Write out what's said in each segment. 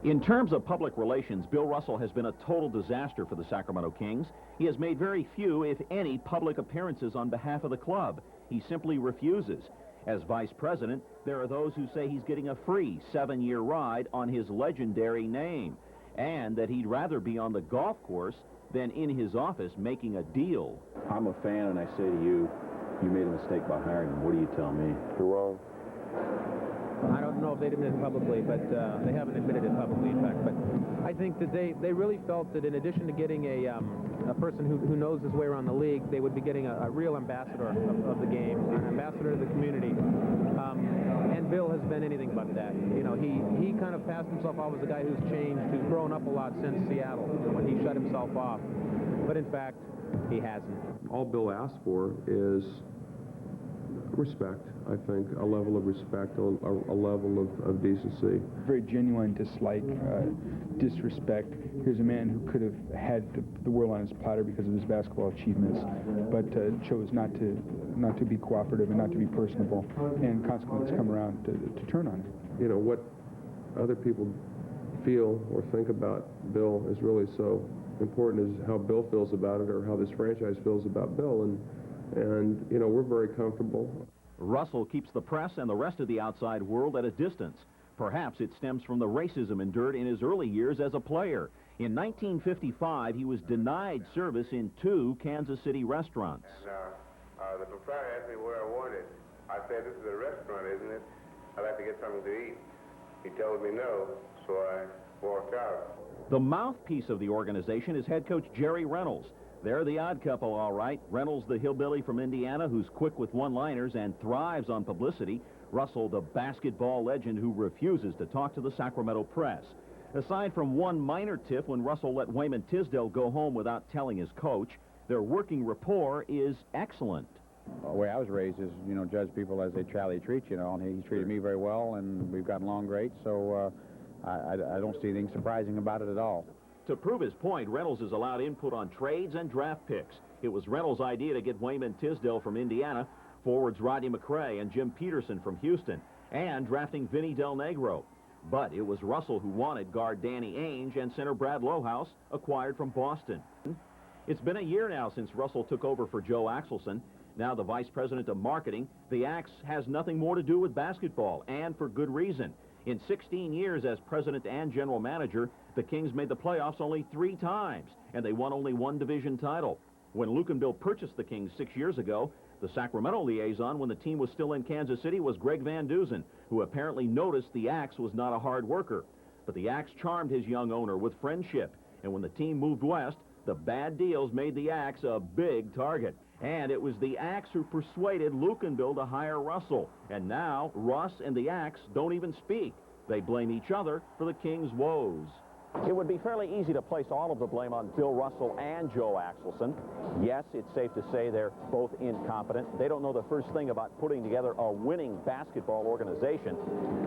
In terms of public relations, Bill Russell has been a total disaster for the Sacramento Kings. He has made very few, if any, public appearances on behalf of the club. He simply refuses. As vice president, there are those who say he's getting a free 7-year ride on his legendary name, and that he'd rather be on the golf course than in his office making a deal. I'm a fan, and I say to you, you made a mistake by hiring him. What do you tell me? You're wrong. I don't know if they'd admit it publicly, but they haven't admitted it publicly, in fact. But I think that they really felt that in addition to getting a person who knows his way around the league, they would be getting a real ambassador of the game, an ambassador to the community. And Bill has been anything but that. You know, he kind of passed himself off as a guy who's changed, who's grown up a lot since Seattle, when he shut himself off. But in fact, he hasn't. All Bill asked for is respect, I think, a level of respect, a level of decency. Very genuine dislike, disrespect. Here's a man who could have had the world on his platter because of his basketball achievements, but chose not to be cooperative and not to be personable, and consequently it's come around to turn on him. You know, what other people feel or think about Bill is really so important as how Bill feels about it, or how this franchise feels about Bill, and you know, we're very comfortable. Russell keeps the press and the rest of the outside world at a distance. Perhaps it stems from the racism endured in his early years as a player. In 1955, he was denied service in 2 Kansas City restaurants. And the proprietor asked me where I wanted. I said, "This is a restaurant, isn't it? I'd like to get something to eat." He told me no, so I walked out. The mouthpiece of the organization is head coach Jerry Reynolds. They're the odd couple, all right. Reynolds, the hillbilly from Indiana, who's quick with one-liners and thrives on publicity. Russell, the basketball legend who refuses to talk to the Sacramento press. Aside from one minor tiff when Russell let Wayman Tisdale go home without telling his coach, their working rapport is excellent. The way I was raised is, you know, judge people as they treat, you know, and he treated me very well, and we've gotten along great, so I don't see anything surprising about it at all. To prove his point, Reynolds is allowed input on trades and draft picks. It was Reynolds' idea to get Wayman Tisdale from Indiana, forwards Rodney McRae and Jim Peterson from Houston, and drafting Vinny Del Negro. But it was Russell who wanted guard Danny Ainge and center Brad Lohaus, acquired from Boston. It's been a year now since Russell took over for Joe Axelson. Now the vice president of marketing, the Axe has nothing more to do with basketball, and for good reason. In 16 years as president and general manager, the Kings made the playoffs only 3 times, and they won only 1 division title. When Lukenbill purchased the Kings 6 years ago, the Sacramento liaison when the team was still in Kansas City was Greg Van Dusen, who apparently noticed the Axe was not a hard worker. But the Axe charmed his young owner with friendship, and when the team moved west, the bad deals made the Axe a big target. And it was the Axe who persuaded Lukenbill to hire Russell. And now, Russ and the Axe don't even speak. They blame each other for the Kings' woes. It would be fairly easy to place all of the blame on Bill Russell and Joe Axelson. Yes, it's safe to say they're both incompetent. They don't know the first thing about putting together a winning basketball organization.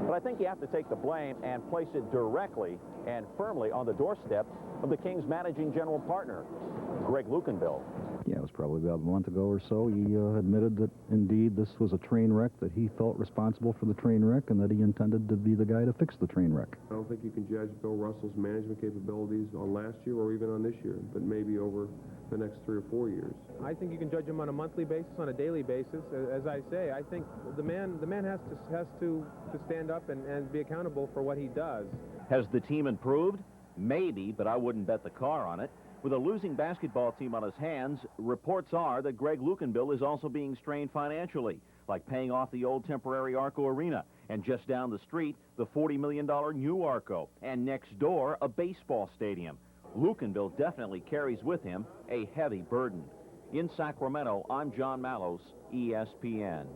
But I think you have to take the blame and place it directly and firmly on the doorstep of the Kings' managing general partner, Gregg Lukenbill. Yeah, it was probably about a month ago or so. He admitted that, indeed, this was a train wreck, that he felt responsible for the train wreck, and that he intended to be the guy to fix the train wreck. I don't think you can judge Bill Russell's management capabilities on last year or even on this year, but maybe over the next 3 or 4 years. I think you can judge him on a monthly basis, on a daily basis. As I say, I think the man has to stand up and be accountable for what he does. Has the team improved? Maybe, but I wouldn't bet the car on it. With a losing basketball team on his hands, reports are that Gregg Lukenbill is also being strained financially, like paying off the old temporary Arco Arena, and just down the street, the $40 million new Arco, and next door, a baseball stadium. Lukenbill definitely carries with him a heavy burden. In Sacramento, I'm John Mallos, ESPN.